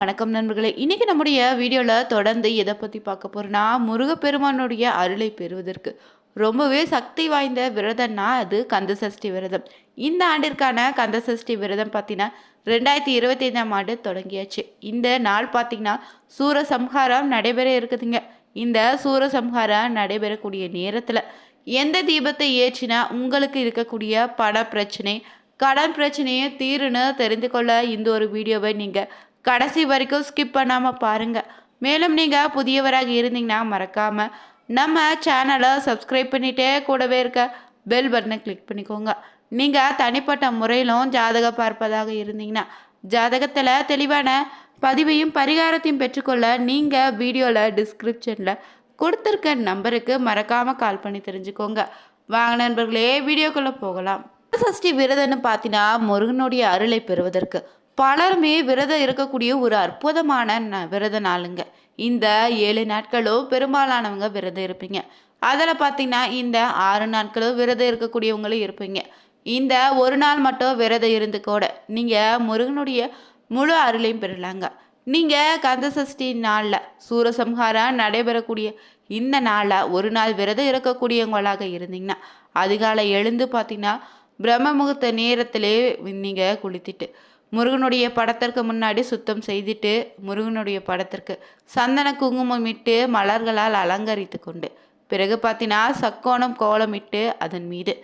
வணக்கம் நண்பர்களே. இன்னைக்கு நம்முடைய வீடியோல தொடர்ந்து எதை பத்தி பார்க்க போறோம்னா, முருகப்பெருமானுடைய அருளை பெறுவதற்கு ரொம்பவே சக்தி வாய்ந்த விரதம்னா அது கந்தசஷ்டி விரதம். இந்த ஆண்டிற்கான கந்தசஷ்டி விரதம் பார்த்தீங்கன்னா 2025ஆம் ஆண்டு தொடங்கியாச்சு. இந்த நாள் பார்த்தீங்கன்னா சூரசம்ஹாரம் நடைபெற இருக்குதுங்க. இந்த சூரசம்ஹாரம் நடைபெறக்கூடிய நேரத்தில் எந்த தீபத்தை ஏற்றினா உங்களுக்கு இருக்கக்கூடிய பண பிரச்சனை, கடன் பிரச்சனையை தீருன்னு தெரிந்து கொள்ள இந்த ஒரு வீடியோவை நீங்கள் கடைசி வரைக்கும் ஸ்கிப் பண்ணாமல் பாருங்கள். மேலும் நீங்கள் புதியவராக இருந்தீங்கன்னா மறக்காமல் நம்ம சேனலை சப்ஸ்கிரைப் பண்ணிகிட்டே கூடவே இருக்க பெல் பட்டனை கிளிக் பண்ணிக்கோங்க. நீங்கள் தனிப்பட்ட முறையிலும் ஜாதகம் பார்ப்பதாக இருந்தீங்கன்னா ஜாதகத்தில் தெளிவான பதிவையும் பரிகாரத்தையும் பெற்றுக்கொள்ள நீங்கள் வீடியோவில் டிஸ்கிரிப்ஷனில் கொடுத்துருக்க நம்பருக்கு மறக்காமல் கால் பண்ணி தெரிஞ்சுக்கோங்க. வாங்க நண்பர்களே, வீடியோக்குள்ளே போகலாம். சஷ்டி விரதம்னு பார்த்தீங்கன்னா முருகனுடைய அருளை பெறுவதற்கு பலருமே விரதம் இருக்கக்கூடிய ஒரு அற்புதமான விரத நாளுங்க. இந்த 7 நாட்களும் பெரும்பாலானவங்க விரதம் இருப்பீங்க. அதில் பார்த்தீங்கன்னா இந்த 6 நாட்களும் விரதம் இருக்கக்கூடியவங்களும் இருப்பீங்க. இந்த ஒரு நாள் மட்டும் விரதம் இருந்து கூட நீங்கள் முருகனுடைய முழு அருளையும் பெறலாங்க. நீங்கள் கந்தசஷ்டி நாளில் சூரசம்ஹாரம் நடைபெறக்கூடிய இந்த நாளில் ஒரு நாள் விரதம் இருக்கக்கூடியவங்களாக இருந்தீங்கன்னா அதிகாலை எழுந்து பார்த்தீங்கன்னா பிரம்ம முகூர்த்த நேரத்திலே நீங்கள் குளித்துட்டு முருகனுடைய படத்திற்கு முன்னாடி சுத்தம் செய்துட்டு முருகனுடைய படத்திற்கு சந்தன குங்குமம் இட்டு மலர்களால் அலங்கரித்து கொண்டு பிறகு பார்த்தீங்கன்னா சக்கோணம் கோலமிட்டு அதன் மீது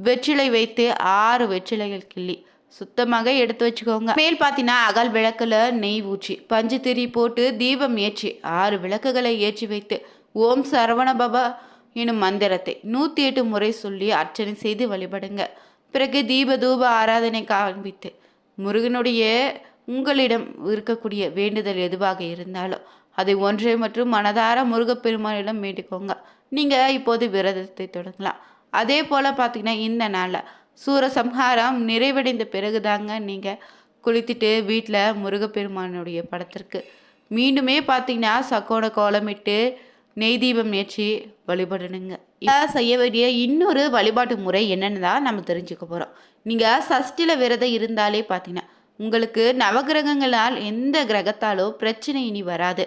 வெற்றிலை வைத்து 6 வெற்றிலைகள் கிள்ளி சுத்தமாக எடுத்து வச்சுக்கோங்க. மேல் பார்த்தீங்கன்னா அகல் விளக்குல நெய் ஊற்றி பஞ்சு திரி போட்டு தீபம் ஏற்றி 6 விளக்குகளை ஏற்றி வைத்து ஓம் சரவணபவ எனும் மந்திரத்தை 108 முறை சொல்லி அர்ச்சனை செய்து வழிபடுங்க. பிறகு தீப தூப ஆராதனை காண்பித்து முருகனுடைய உங்களிடம் இருக்கக்கூடிய வேண்டுதல் எதுவாக இருந்தாலும் அதை ஒன்றை மற்றும் மனதார முருகப்பெருமானிடம் வேண்டிக்கோங்க. நீங்கள் இப்போது விரதத்தை தொடங்கலாம். அதே போல் பார்த்தீங்கன்னா இந்த நாளில் சூரசம்ஹாரம் நிறைவடைந்த பிறகுதாங்க நீங்கள் குளித்துட்டு வீட்டில் முருகப்பெருமானுடைய படத்திற்கு மீண்டுமே பார்த்தீங்கன்னா சக்கோண கோலமிட்டு நெய் தீபம் ஏற்றி வழிபடணுங்க. செய்ய வேண்டிய இன்னொரு வழிபாட்டு முறை என்னென்னு தான் நம்ம தெரிஞ்சுக்க போகிறோம். நீங்கள் சஷ்டியில் விரதம் இருந்தாலே பார்த்தீங்கன்னா உங்களுக்கு நவகிரகங்களால் எந்த கிரகத்தாலும் பிரச்சனை இனி வராது.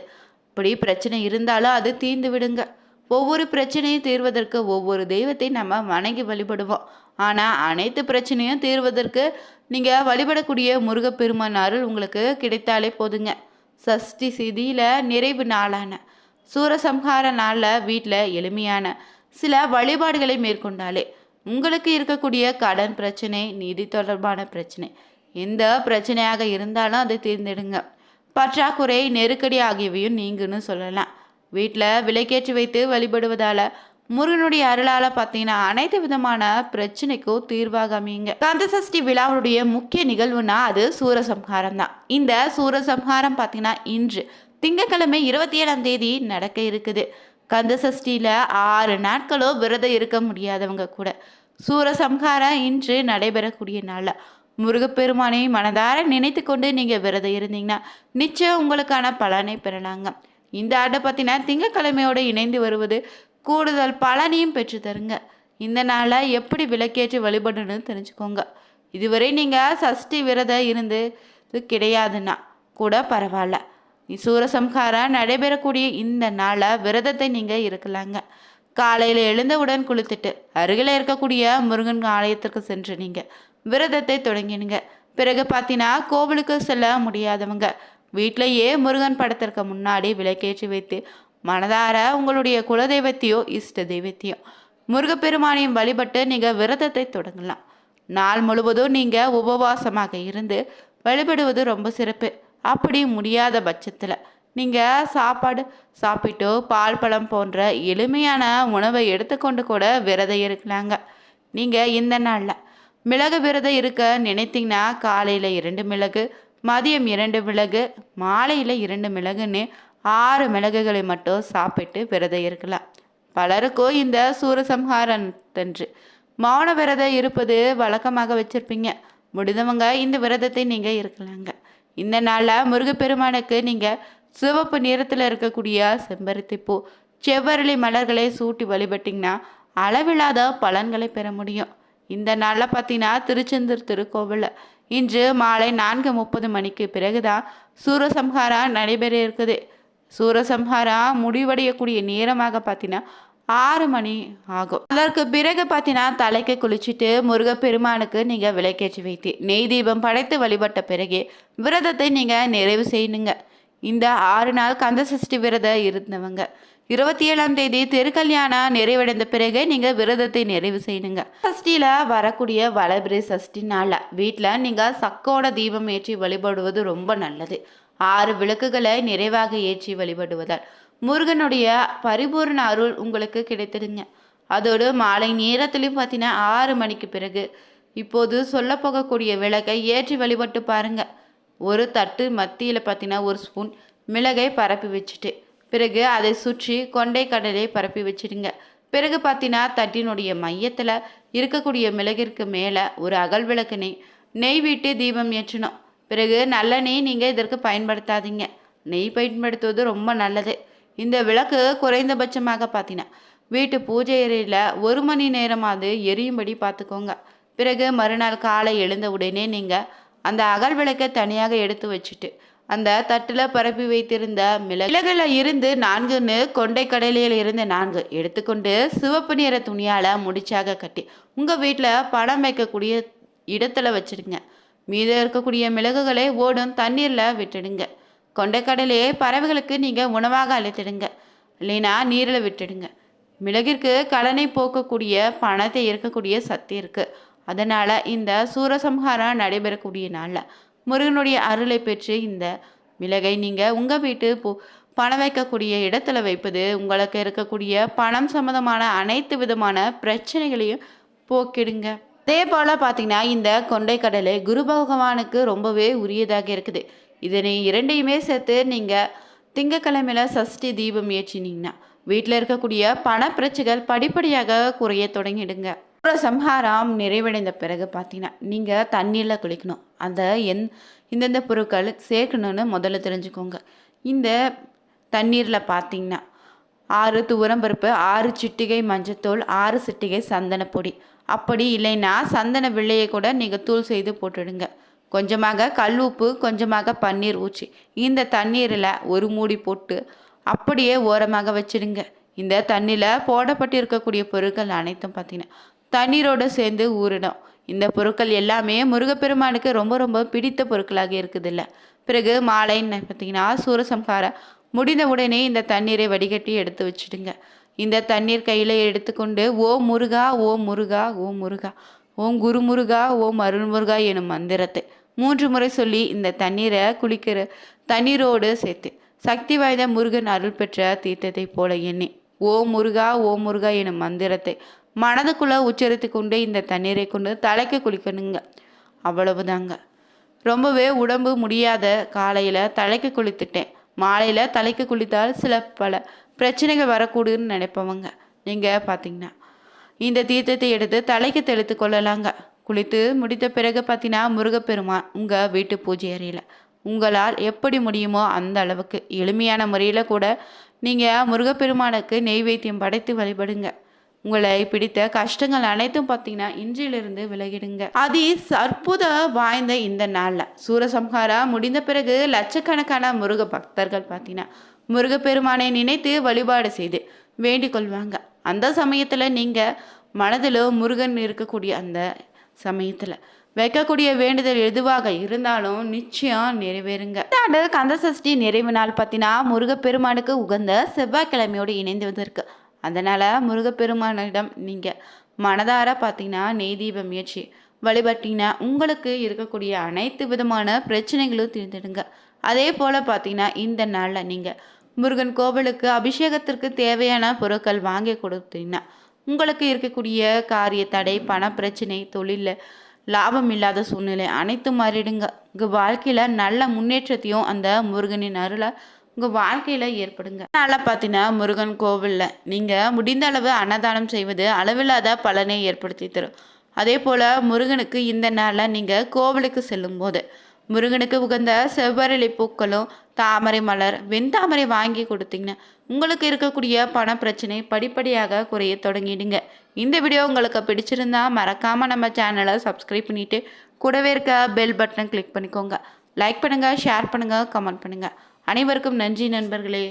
இப்படி பிரச்சனை இருந்தாலும் அது தீர்ந்து விடுங்க. ஒவ்வொரு பிரச்சனையும் தீர்வதற்கு ஒவ்வொரு தெய்வத்தை நம்ம வணங்கி வழிபடுவோம். ஆனால் அனைத்து பிரச்சனையும் தீர்வதற்கு நீங்கள் வழிபடக்கூடிய முருகப்பெருமான் அருள் உங்களுக்கு கிடைத்தாலே போதுங்க. சஷ்டி சிதியில் நிறைவு நாளான சூரசம்ஹார நாளில் வீட்டில் எளிமையான சில வழிபாடுகளை மேற்கொண்டாலே உங்களுக்கு இருக்கக்கூடிய கடன் பிரச்சனை, நிதி தொடர்பான பிரச்சனை, எந்த பிரச்சனையாக இருந்தாலும் அதை தீர்ந்திடுங்க. பற்றாக்குறை, நெருக்கடி ஆகியவையும் நீங்கன்னு சொல்லலாம். வீட்டில் விளக்கேற்றி வைத்து வழிபடுவதால் முருகனுடைய அருளால் பார்த்தீங்கன்னா அனைத்து விதமான பிரச்சனைக்கும் தீர்வாக அமையுங்க. கந்தசஷ்டி விழாவுடைய முக்கிய நிகழ்வுனா அது சூரசம்ஹாரம் தான். இந்த சூரசம்ஹாரம் பார்த்தீங்கன்னா இன்று திங்கட்கிழமை 27ஆம் தேதி நடக்க இருக்குது. கந்தசஷ்டியில் 6 நாட்களும் விரதம் இருக்க முடியாதவங்க கூட சூரசம்ஹாரம் இன்று நடைபெறக்கூடிய நாளில் முருகப்பெருமானை மனதார நினைத்து கொண்டு நீங்கள் விரதம் இருந்தீங்கன்னா நிச்சயம் உங்களுக்கான பலனை பெறலாங்க. இந்த ஆட்டை பார்த்தீங்கன்னா திங்கட்கிழமையோடு இணைந்து வருவது கூடுதல் பலனையும் பெற்று தருங்க. இந்த நாளை எப்படி விளக்கேற்றி வழிபடணும்னு தெரிஞ்சுக்கோங்க. இதுவரை நீங்கள் சஷ்டி விரதம் இருந்து கிடையாதுன்னா கூட பரவாயில்ல. சூரசம்ஹாரம் நடைபெறக்கூடிய இந்த நாளை விரதத்தை நீங்கள் இருக்கலாங்க. காலையில் எழுந்தவுடன் குளித்துட்டு அருகில் இருக்கக்கூடிய முருகன் ஆலயத்திற்கு சென்று நீங்கள் விரதத்தை தொடங்கினுங்க. பிறகு பார்த்தீங்கன்னா கோவிலுக்கு செல்ல முடியாதவங்க வீட்டிலையே முருகன் படத்திற்கு முன்னாடி விளக்கேற்றி வைத்து மனதார உங்களுடைய குலதெய்வத்தையோ இஷ்ட தெய்வத்தையோ முருகப்பெருமானையும் வழிபட்டு நீங்கள் விரதத்தை தொடங்கலாம். நாள் முழுவதும் நீங்கள் உபவாசமாக இருந்து வழிபடுவது ரொம்ப சிறப்பு. அப்படி முடியாத பட்சத்தில் நீங்கள் சாப்பாடு சாப்பிட்டோ பால் பழம் போன்ற எளிமையான உணவை எடுத்துக்கொண்டு கூட விரதம் இருக்கலாங்க. நீங்கள் இந்த நாளில் மிளகு விரதம் இருக்க நினைத்தீங்கன்னா காலையில் 2 மிளகு, மதியம் 2 மிளகு, மாலையில் 2 மிளகுன்னு 6 மிளகுகளை மட்டும் சாப்பிட்டு விரதம் இருக்கலாம். பலருக்கும் இந்த சூரசம்ஹாரத்தன்று மௌன விரதம் இருப்பது வழக்கமாக வச்சுருப்பீங்க. முடிந்தவங்க இந்த விரதத்தை நீங்கள் இருக்கலாங்க. இந்த நாளில் முருகப்பெருமானுக்கு நீங்கள் சிவப்பு நிறத்தில் இருக்கக்கூடிய செம்பருத்தி பூ, செவ்வரளி மலர்களை சூட்டி வழிபட்டிங்கன்னா அளவில்லாத பலன்களை பெற முடியும். இந்த நாளில் பார்த்தீங்கன்னா திருச்செந்தூர் திருக்கோவில் இன்று மாலை 4:30 மணிக்கு பிறகுதான் சூரசம்ஹாரம் நடைபெற இருக்குது. சூரசம்ஹாரம் முடிவடையக்கூடிய நேரமாக பார்த்தீங்கன்னா 6 மணி ஆகும். அதற்கு பிறகு பார்த்தீங்கன்னா தலைக்கு குளிச்சுட்டு முருகப்பெருமானுக்கு நீங்கள் விளக்கேற்றி வைத்து நெய் தீபம் படைத்து வழிபட்ட பிறகு விரதத்தை நீங்கள் நிறைவு செய்யணுங்க. இந்த 6 நாள் கந்தசஷ்டி விரதம் இருந்தவங்க 27ஆம் தேதி திருக்கல்யாணம் நிறைவடைந்த பிறகு நீங்கள் விரதத்தை நிறைவு செய்யணுங்க. சஷ்டியில் வரக்கூடிய வளபிரி சஷ்டி நாளில் வீட்டில் நீங்கள் சக்கோட தீபம் ஏற்றி வழிபடுவது ரொம்ப நல்லது. 6 விளக்குகளை நிறைவாக ஏற்றி வழிபடுவதால் முருகனுடைய பரிபூர்ண அருள் உங்களுக்கு கிடைத்திடுங்க. அதோடு மாலை நேரத்துலையும் பார்த்தீங்கன்னா 6 மணிக்கு பிறகு இப்போது சொல்ல போகக்கூடிய விளக்கை ஏற்றி வழிபட்டு பாருங்கள். ஒரு தட்டு மத்தியில் பார்த்தீங்கன்னா 1 ஸ்பூன் மிளகை பரப்பி வச்சுட்டு பிறகு அதை சுற்றி கொண்டை கடலை பரப்பி வச்சிடுங்க. பிறகு பார்த்தீங்கன்னா தட்டினுடைய மையத்தில் இருக்கக்கூடிய மிளகிற்கு மேலே ஒரு அகல் விளக்கு நெய் விட்டு தீபம் ஏற்றணும். பிறகு நல்லெண்ணெய் நீங்கள் இதற்கு பயன்படுத்தாதீங்க. நெய் பயன்படுத்துவது ரொம்ப நல்லது. இந்த விளக்கு குறைந்தபட்சமாக பார்த்தீங்கன்னா வீட்டு பூஜை அறையில் 1 மணி நேரமாவது எரியும்படி பார்த்துக்கோங்க. பிறகு மறுநாள் காலை எழுந்த உடனே நீங்கள் அந்த அகல் விளக்கை தனியாக எடுத்து வச்சுட்டு அந்த தட்டில் பரப்பி வைத்திருந்த மிளகுல இருந்து 4 கொண்டை கடலையில் இருந்து 4 எடுத்துக்கொண்டு சிவப்பு நிற துணியால் முடிச்சாக கட்டி உங்கள் வீட்டில் பணம் வைக்கக்கூடிய இடத்துல வச்சுடுங்க. மீதம் இருக்கக்கூடிய மிளகுகளை ஓடும் தண்ணீரில் விட்டுடுங்க. கொண்டைக்கடலையை பறவைகளுக்கு நீங்கள் உணவாக அழைத்திடுங்க, இல்லைன்னா நீரில் விட்டுடுங்க. மிளகிற்கு கடனை போக்கக்கூடிய பணத்தை இருக்கக்கூடிய சக்தி இருக்குது. அதனால் இந்த சூரசம்ஹாரம் நடைபெறக்கூடிய நாளில் முருகனுடைய அருளை பெற்று இந்த மிளகை நீங்கள் உங்கள் வீட்டு பணம் வைக்கக்கூடிய இடத்துல வைப்பது உங்களுக்கு இருக்கக்கூடிய பணம் சம்மந்தமான அனைத்து விதமான பிரச்சனைகளையும் போக்கிடுங்க. அதே போல் பார்த்திங்கன்னா இந்த கொண்டைக்கடலை குரு பகவானுக்கு ரொம்பவே உரியதாக இருக்குது. இதனை 2யுமே சேர்த்து நீங்கள் திங்கக்கிழமையில் சஷ்டி தீபம் ஏற்றினீங்கன்னா வீட்டில் இருக்கக்கூடிய பண பிரச்சனைகள் படிப்படியாக குறைய தொடங்கிடுங்க. சம்ஹாரம் நிறைவடைந்த பிறகு பார்த்தீங்கன்னா நீங்கள் தண்ணீரில் குளிக்கணும். அந்த இந்தந்த பொருட்கள் சேர்க்கணுன்னு முதல்ல தெரிஞ்சுக்கோங்க. இந்த தண்ணீரில் பார்த்தீங்கன்னா 6 துவரம்பருப்பு, 6 சிட்டிகை மஞ்சத்தூள், 6 சிட்டிகை சந்தனப்பொடி, அப்படி இல்லைன்னா சந்தன வெள்ளையை கூட நீங்கள் தூள் செய்து போட்டுடுங்க. கொஞ்சமாக கல் உப்பு, கொஞ்சமாக பன்னீர் ஊற்றி இந்த தண்ணீரில் ஒரு மூடி போட்டு அப்படியே ஓரமாக வச்சிடுங்க. இந்த தண்ணியில் போடப்பட்டு இருக்கக்கூடிய பொருட்கள் அனைத்தும் பார்த்தீங்கன்னா தண்ணீரோடு சேர்ந்து ஊறிடும். இந்த பொருட்கள் எல்லாமே முருகப்பெருமானுக்கு ரொம்ப ரொம்ப பிடித்த பொருட்களாக இருக்குதில்ல. பிறகு மாலை பார்த்தீங்கன்னா சூரசம்ஹாரம் முடிந்த உடனே இந்த தண்ணீரை வடிகட்டி எடுத்து வச்சுடுங்க. இந்த தண்ணீர் கையில் எடுத்துக்கொண்டு ஓம் முருகா, ஓம் முருகா, ஓம் முருகா, ஓம் குரு முருகா, ஓம் அருள் முருகா எனும் மந்திரத்தை 3 முறை சொல்லி இந்த தண்ணீரை குளிக்கிற தண்ணீரோடு சேர்த்து சக்தி வாய்ந்த முருகன் அருள் பெற்ற தீர்த்தத்தை போல எண்ணி ஓம் முருகா, ஓம் முருகா எனும் மந்திரத்தை மனதுக்குள்ளே உச்சரித்து கொண்டு இந்த தண்ணீரை கொண்டு தலைக்கு குளிக்கணுங்க. அவ்வளவுதாங்க. ரொம்பவே உடம்பு முடியாத காலையில் தலைக்கு குளித்துட்டேன், மாலையில் தலைக்கு குளித்தால் பல பிரச்சனைகள் வரக்கூடுன்னு நினைப்பவங்க நீங்கள் பார்த்தீங்கன்னா இந்த தீர்த்தத்தை எடுத்து தலைக்கு தெளித்து கொள்ளலாங்க. குளித்து முடித்த பிறகு பார்த்தீங்கன்னா முருகப்பெருமான் உங்கள் வீட்டு பூஜை அறையில் உங்களால் எப்படி முடியுமோ அந்த அளவுக்கு எளிமையான முறையில் கூட நீங்கள் முருகப்பெருமானுக்கு நெய்வேத்தியம் படைத்து வழிபடுங்க. உங்களை பிடித்த கஷ்டங்கள் அனைத்தும் பார்த்தீங்கன்னா இன்றிலிருந்து விலகிடுங்க. அற்புத வாய்ந்த இந்த நாளில் சூரசம்ஹாரம் முடிந்த பிறகு லட்சக்கணக்கான முருக பக்தர்கள் பார்த்தீங்கன்னா முருகப்பெருமானை நினைத்து வழிபாடு செய்து வேண்டிக் கொள்வாங்க. அந்த சமயத்தில் நீங்கள் மனதில் முருகன் இருக்கக்கூடிய அந்த சமயத்தில் வைக்கக்கூடிய வேண்டுதல் எதுவாக இருந்தாலும் நிச்சயம் நிறைவேறுங்க. ஆண்டு கந்தசஷ்டி நிறைவு நாள் பார்த்தீங்கன்னா முருகப்பெருமானுக்கு உகந்த செவ்வாய்க்கிழமையோடு இணைந்துவதற்கு, அதனால் முருகப்பெருமானிடம் நீங்கள் மனதார பார்த்தீங்கன்னா நெய் தீபம் ஏற்றி வழிபட்டீங்கன்னா உங்களுக்கு இருக்கக்கூடிய அனைத்து விதமான பிரச்சனைகளும் தீர்ந்துடுங்க. அதே போல் பார்த்தீங்கன்னா இந்த நாளில் நீங்கள் முருகன் கோவிலுக்கு அபிஷேகத்திற்கு தேவையான பொருட்கள் வாங்கி கொடுத்தீங்கன்னா உங்களுக்கு இருக்கக்கூடிய காரிய தடை, பண பிரச்சனை, தொழிலில் லாபம் இல்லாத சூழ்நிலை அனைத்தும் மாறிடுங்க. உங்கள் வாழ்க்கையில் நல்ல முன்னேற்றத்தையும் அந்த முருகனின் அருளை உங்கள் வாழ்க்கையில் ஏற்படுங்க. அதனால் பார்த்தீங்கன்னா முருகன் கோவிலில் நீங்கள் முடிந்த அளவு அன்னதானம் செய்வது அளவில்லாத பலனை ஏற்படுத்தி தரும். அதே போல் முருகனுக்கு இந்த நாளில் நீங்கள் கோவிலுக்கு செல்லும்போது முருகனுக்கு உகந்த செவ்வரளி பூக்களும் தாமரை மலர், வெண்தாமரை வாங்கி கொடுத்தீங்கன்னா உங்களுக்கு இருக்கக்கூடிய பண பிரச்சனை படிப்படியாக குறைய தொடங்கிடுங்க. இந்த வீடியோ உங்களுக்கு பிடிச்சிருந்தா மறக்காமல் நம்ம சேனலை சப்ஸ்கிரைப் பண்ணிவிட்டு கூடவே இருக்க பெல் பட்டனை கிளிக் பண்ணிக்கோங்க. லைக் பண்ணுங்கள், ஷேர் பண்ணுங்கள், கமெண்ட் பண்ணுங்கள். அனைவருக்கும் நன்றி நண்பர்களே.